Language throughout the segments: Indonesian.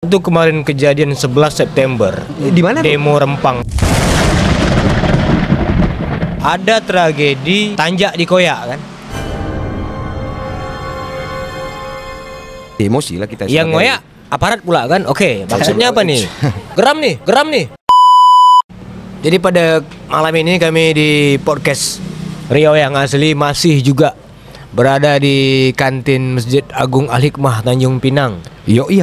Itu kemarin kejadian 11 September. Di mana? Demo Rempang. Ada tragedi tanjak di Koyak kan? Emosi lah kita. Yang ngoyak aparat pula kan? Oke, maksudnya apa nih? Geram nih. Jadi pada malam ini kami di podcast Riau yang asli masih juga berada di kantin Masjid Agung Al-Hikmah Tanjung Pinang. Iya.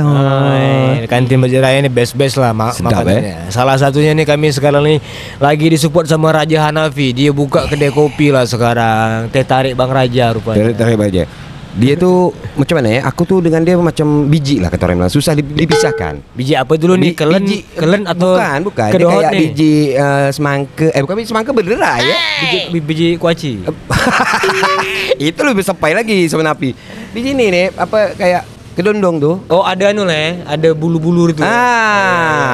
Kantin Masjid Raya ini best lah Sedap, makanannya. Salah satunya nih kami sekarang ini lagi disupport sama Raja Hanafi. Dia buka kedai kopi lah sekarang. Teh tarik Bang Raja rupanya. Tarik aja. Dia tuh macam mana ya? Aku tuh dengan dia macam biji lah kata orang bilang. Susah dipisahkan. Biji apa dulu nih? Kelen atau bukan. Dia kedohot kayak nih? biji semangka. Bukan biji semangka berderai ya. Biji kuaci. Itu lebih sepai lagi sama napi. Di sini nih apa kayak kedondong tuh. Oh ada ada bulu-bulu itu.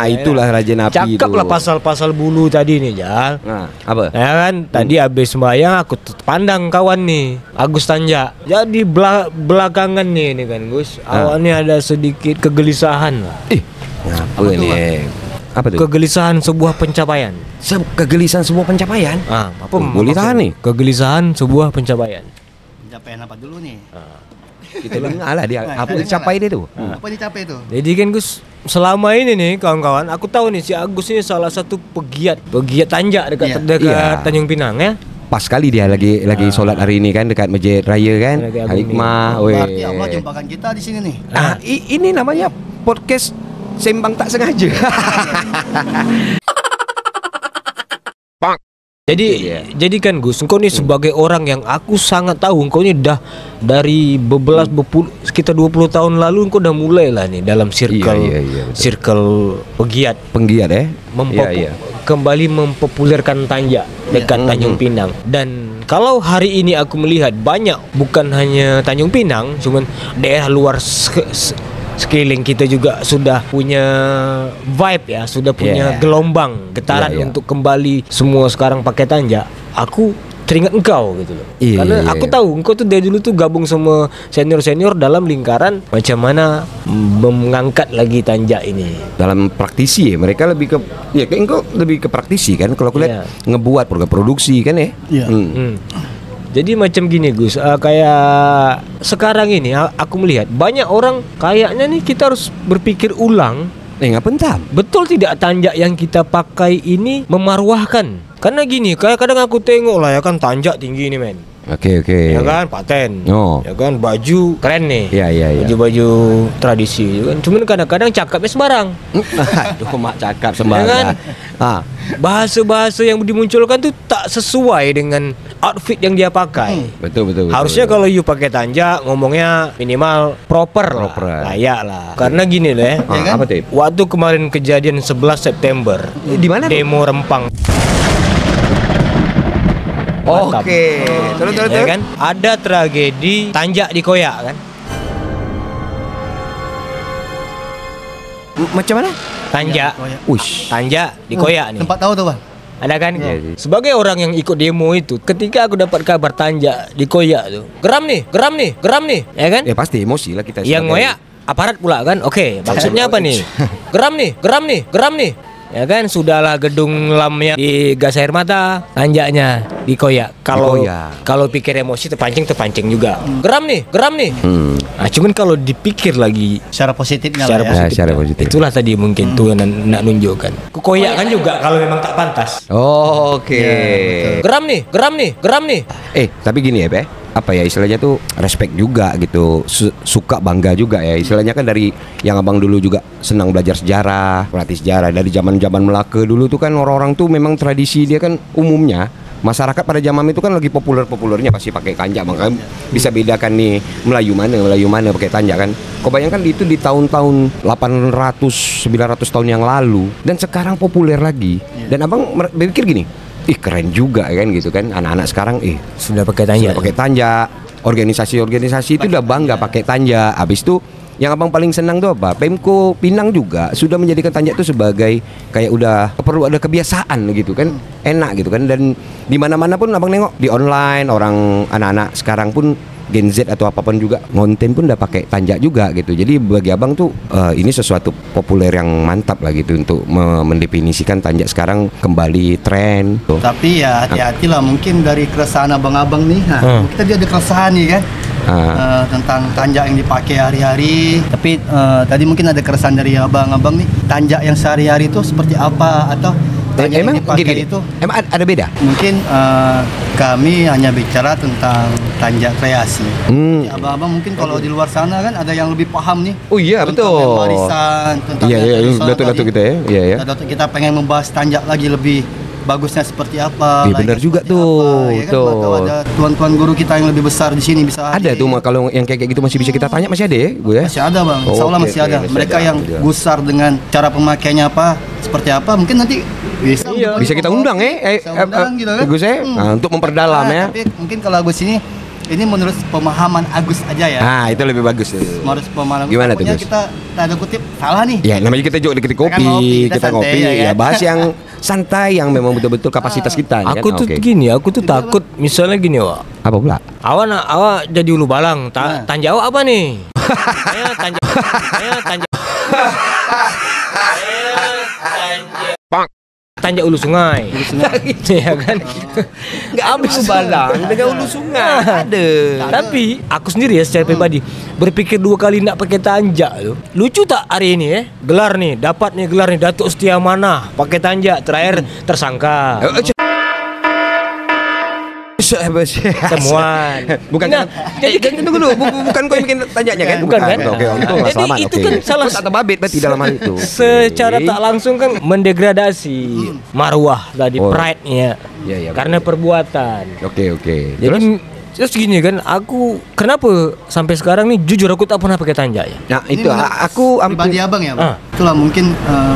Itulah Raja Napi. Cakep lah pasal-pasal bulu tadi nih Jal. Nah, apa? Ya kan tadi habis sembahyang aku pandang kawan nih Agus Tanja. Jadi belakangan nih kan Gus. Awalnya ada sedikit kegelisahan lah. Apa ini? Apa tuh? Kegelisahan sebuah pencapaian. Kegelisahan sebuah pencapaian. Apa boleh tahan nih? Kegelisahan sebuah pencapaian. Pencapaian apa dulu nih? Kita dengar lah dia apa dicapai dia tuh. Apa dicapai tuh? Jadi kan Gus, selama ini nih kawan-kawan, aku tahu nih si Agus ini salah satu pegiat tanjak dekat Tanjung Pinang ya. Pas sekali dia lagi sholat hari ini kan dekat Masjid Raya kan. Al-Hikmah. Berarti Allah jumpakan kita di sini nih. Ini namanya podcast sembang tak sengaja. Jadi kan Gus, engkau nih sebagai orang yang aku sangat tahu engkau ini dah dari sekitar 20 tahun lalu engkau udah mulai lah nih dalam circle pegiat ya. Kembali mempopulerkan tanjak dekat Tanjung Pinang. Dan kalau hari ini aku melihat banyak bukan hanya Tanjung Pinang, cuman daerah luar sekeliling kita juga sudah punya vibe ya, sudah punya gelombang getaran untuk kembali semua sekarang pakai tanjak. Aku teringat engkau gitu loh. Karena aku tahu engkau tuh dari dulu tuh gabung sama senior dalam lingkaran macam mana mengangkat lagi tanjak ini. Dalam praktisi ya, mereka lebih ke engkau lebih ke praktisi kan. Kalau aku lihat ngebuat program produksi kan ya. Jadi macam gini Gus, kayak sekarang ini aku melihat banyak orang kayaknya nih kita harus berpikir ulang. Ngapain? Betul tidak tanjak yang kita pakai ini memarwahkan? Karena gini, kayak kadang aku tengok lah ya kan tanjak tinggi nih men. Oke. Ya kan paten. Ya kan baju keren nih. Iya. Baju tradisi kan. Cuman kadang-kadang cakapnya sembarang. Aduh, mak cakap sembarang. Ya kan? Bahasa-bahasa yang dimunculkan tuh tak sesuai dengan outfit yang dia pakai. Betul. Harusnya kalau you pakai tanjak ngomongnya minimal proper. Layak lah. Karena gini loh ya. Apa tuh? Waktu kemarin kejadian 11 September. Di mana? Demo Rempang. Oke. Terus. Ya kan? Ada tragedi tanjak di Koyak kan? Macam mana? Tanjak. Tanjak di Koyak nih. Tempat tahu tuh Bang. Ada kan? Sebagai orang yang ikut demo itu, ketika aku dapat kabar tanjak di Koyak tuh, geram nih, ya kan? Ya pasti emosi lah kita. Yang ngoyak aparat pula kan? Oke, maksudnya apa nih? Geram nih. Ya kan, sudahlah gedung lamnya di gas air mata, tanjaknya di Koyak. Kalau pikir emosi terpancing juga. Geram nih. Nah, cuman kalau dipikir lagi Secara positifnya secara positif. Itulah tadi mungkin tuh nak nunjukkan. Koyak kan juga kalau memang tak pantas. Oke. Geram nih. Tapi gini ya, apa ya istilahnya tuh respect juga gitu, suka bangga juga ya istilahnya kan dari yang abang dulu juga senang belajar sejarah, pelatih sejarah dari zaman Melaka dulu tuh kan orang-orang tuh memang tradisi dia kan umumnya masyarakat pada zaman itu kan lagi populernya pasti pakai tanjak, makanya bisa bedakan nih Melayu mana pakai tanjak kan. Kau bayangkan itu di tahun-tahun 800-900 tahun yang lalu dan sekarang populer lagi. Dan abang berpikir gini, keren juga kan gitu kan, anak-anak sekarang sudah pakai tanjak. Organisasi itu udah bangga pakai tanjak. Habis itu Yang abang paling senang tuh apa? Pemko Pinang juga sudah menjadikan tanjak itu sebagai kayak udah perlu ada kebiasaan gitu kan, enak gitu kan. Dan di mana-mana pun abang nengok di online orang anak-anak sekarang pun Gen Z atau apapun juga ngonten pun udah pakai tanjak juga gitu. Jadi bagi abang tuh ini sesuatu populer yang mantap lah gitu untuk mendefinisikan tanjak sekarang kembali tren tuh. Tapi ya hati-hati lah, mungkin dari keresahan abang-abang nih. Nah, kita juga ada keresahan nih kan. Tentang tanjak yang dipakai hari-hari. Tapi tadi mungkin ada keresahan dari abang-abang nih, tanjak yang sehari-hari itu seperti apa, atau tanjak yang dipakai itu emang ada beda? mungkin kami hanya bicara tentang tanjak kreasi. Abang-abang mungkin kalau di luar sana kan ada yang lebih paham nih. Oh iya, tentang betul. warisan, tentang Iya, datuk-datuk kita ya. Iya ya. Datuk kita pengen membahas tanjak lagi lebih bagusnya seperti apa. Iya, benar juga seperti tuh. apa, ya kan? Tuh. Atau ada tuan-tuan guru kita yang lebih besar di sini bisa Ada hadir. tuh kalau yang kayak gitu masih bisa kita tanya, masih ada ya gue ya? Masih ada bang, insya Allah Oke, masih ada. masih Mereka ada. yang gusar dengan cara pemakaiannya apa, seperti apa, mungkin nanti bisa. Iya. Bisa kita undang Bisa undang gitu kan. Gus ya? Nah, untuk memperdalam ya. Tapi mungkin kalau Agus ini menurut pemahaman Agus aja ya. Nah, itu lebih bagus. Menurut pemahaman Agus, Gimana tuh, takutnya Gus? kita tanda kutip salah nih. Ya, namanya kita juga dikit Kita kan kopi, ngopi, kita kita santai ngopi, ya kan? ya bahas yang santai yang memang betul-betul kapasitas kita. Aku kan? tuh Oke. gini, aku tuh takut misalnya gini, Wak. Apa pula? Awak jadi ulu balang. Nah. Tanjak awak apa nih? Saya tanjak. Tanjak ulu sungai. Iya kan? Enggak habis balang dengan hulu sungai. Ada. Tapi aku sendiri ya secara pribadi berpikir dua kali nak pakai tanjak tuh. Lucu tak hari ini ya? Gelar nih, dapat nih gelar nih Datuk Setia Mana pakai tanjak, terakhir tersangka. Temuan. Bukan Nah, jadi tunggu dulu, bukan kau yang bikin tanjaknya kan? Bukan kan? Oke, itu Jadi selamat. itu Oke. kan salah Kau tak terbabit berarti dalam hal itu. Secara Oke. tak langsung kan mendegradasi marwah tadi, Oh. pride-nya. Iya, iya, Karena betul. perbuatan. Oke. Jadi terus gini kan, aku kenapa sampai sekarang nih jujur aku tak pernah pakai tanjak ya. Nah, Ini itu menurut aku pribadi abang ya bang. Ah. Itulah mungkin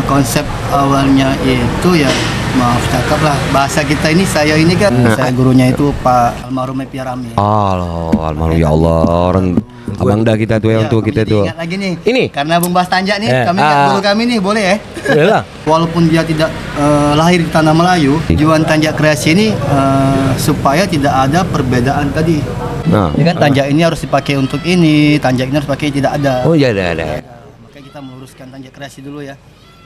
konsep awalnya itu ya, maaf cakap lah, bahasa kita ini, saya ini kan saya gurunya itu Pak almarhum Epi Rami. almarhum ya Allah, orang abang dah kita tuh yang Iya, tua kami kita jadi tuh. ingat lagi nih. Ini? Karena Bung Bas Tanjak nih, Eh, kami ingat guru kami nih, boleh ya? Yalah. Walaupun dia tidak lahir di tanah Melayu, tujuan tanjak kreasi ini supaya tidak ada perbedaan tadi. Nah. Ya kan, tanjak ini harus dipakai untuk ini, tanjak ini harus pakai, tidak ada. Oh iya ada. Makanya kita meluruskan tanjak kreasi dulu ya.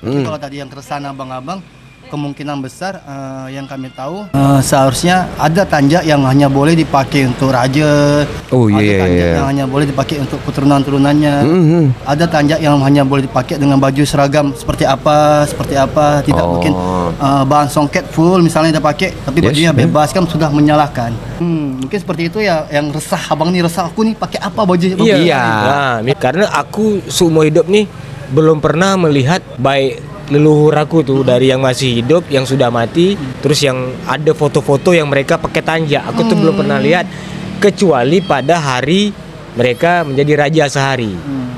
Mungkin kalau tadi yang keresahan abang-abang, kemungkinan besar yang kami tahu seharusnya ada tanjak yang hanya boleh dipakai untuk raja. Oh, ada iya, tanjak iya. yang hanya boleh dipakai untuk keturunan-turunannya. Mhm. Ada tanjak yang hanya boleh dipakai dengan baju seragam seperti apa, tidak Oh. mungkin bahan songket full misalnya dia pakai, tapi Yes, bajunya yeah. bebas kan sudah menyalahkan. Mungkin seperti itu ya yang resah abang nih, resah aku nih pakai apa bajunya. Iya. Nah, karena aku seumur hidup nih belum pernah melihat baik leluhur aku tuh dari yang masih hidup, yang sudah mati, terus yang ada foto-foto yang mereka pakai tanjak. Aku tuh belum pernah lihat kecuali pada hari mereka menjadi raja sehari.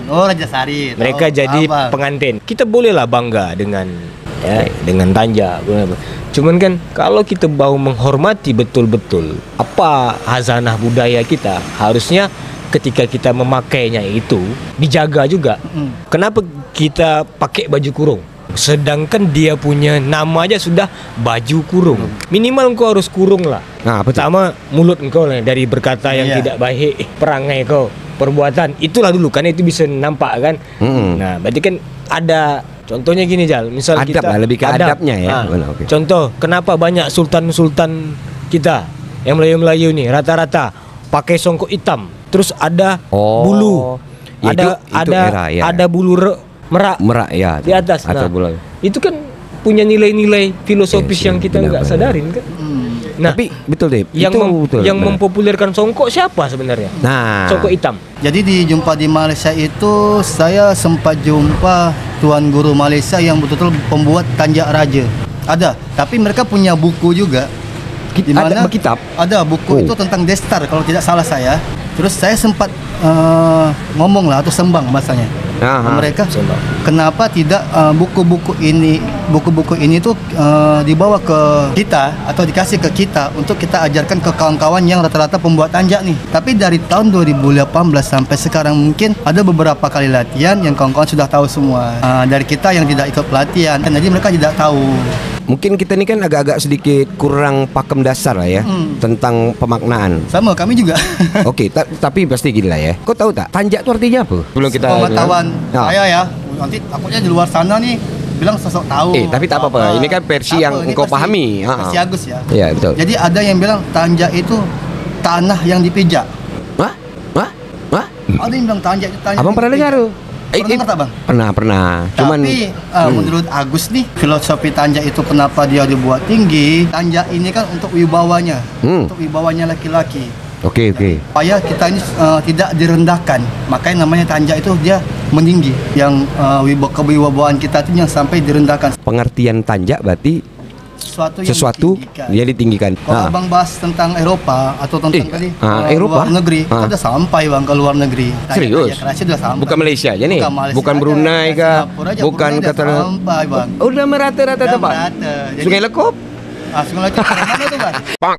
Oh, Raja Sari. Mereka jadi pengantin. Kita bolehlah bangga dengan dengan tanjak. Cuman kan kalau kita mau menghormati betul-betul apa hazanah budaya kita, harusnya ketika kita memakainya itu dijaga juga. Kenapa kita pakai baju kurung? Sedangkan dia punya nama aja sudah baju kurung. Minimal engkau harus kurung lah. Nah, betul. Pertama mulut engkau lah dari berkata yang Iya. tidak baik, perangai kau, perbuatan. Itulah dulu karena itu bisa nampak kan. Nah, berarti kan ada contohnya gini Jal, misal Adab kita lah, lebih ke adabnya ya. Ah, Benar, oke. Contoh, kenapa banyak sultan-sultan kita yang Melayu-Melayu nih rata-rata pakai songkok hitam, terus ada Oh. bulu, Ya, ada itu era, ya. ada bulu merak Merak ya. di atas. Atau Nah, bulan. itu kan punya nilai-nilai filosofis Yes, yang kita benar, nggak benar. sadarin kan. Nah, Tapi betul deh. yang itu betul. yang benar. mempopulerkan songkok siapa sebenarnya? Nah. Songkok hitam. Jadi di jumpa di Malaysia itu saya sempat jumpa tuan guru Malaysia yang betul-betul pembuat tanjak raja. Ada, tapi mereka punya buku juga. Di Ada mana berkitab? Ada buku Oh. itu tentang Destar kalau tidak salah saya. Terus saya sempat ngomong lah atau sembang bahasanya. Aha. Mereka kenapa tidak buku-buku ini buku-buku ini tuh dibawa ke kita atau dikasih ke kita untuk kita ajarkan ke kawan-kawan yang rata-rata pembuat tanjak nih. Tapi dari tahun 2018 sampai sekarang mungkin ada beberapa kali latihan yang kawan-kawan sudah tahu semua. Dari kita yang tidak ikut pelatihan, jadi mereka tidak tahu. Mungkin kita ini kan agak-agak sedikit kurang pakem dasar lah ya tentang pemaknaan. Sama kami juga. Oke, tapi pasti gini lah ya. Kau tahu tak tanjak itu artinya apa? Belum kita pengetahuan saya ya. Nanti takutnya di luar sana nih bilang sosok tahu. Tapi tak apa-apa. Ini kan versi yang engkau pahami. Versi Agus ya. Iya, betul. Jadi ada yang bilang tanjak itu tanah yang dipijak. Hah? Ada yang bilang tanjak itu tanah. Abang pernah dengar tuh? Pernah dengar tak, Bang? Pernah. Cuman tapi menurut Agus nih, filosofi tanjak itu kenapa dia dibuat tinggi? Tanjak ini kan untuk wibawanya, untuk wibawanya laki-laki. Oke. Supaya kita ini tidak direndahkan. Makanya namanya tanjak itu dia meninggi. Yang kewibawaan kita itu yang sampai direndahkan. Pengertian tanjak berarti sesuatu yang ditinggikan. Kalau Abang bahas tentang Eropa atau tentang tadi Eropa? luar negeri, kita udah sampai Bang ke luar negeri. Serius? Udah sampai. Bukan Malaysia aja nih? Bukan aja, Brunei kah? Bukan Qatar? Sampai Bang. Udah merata-rata tempat? Sungai Lekop? Sungai Lekop mana tuh Bang?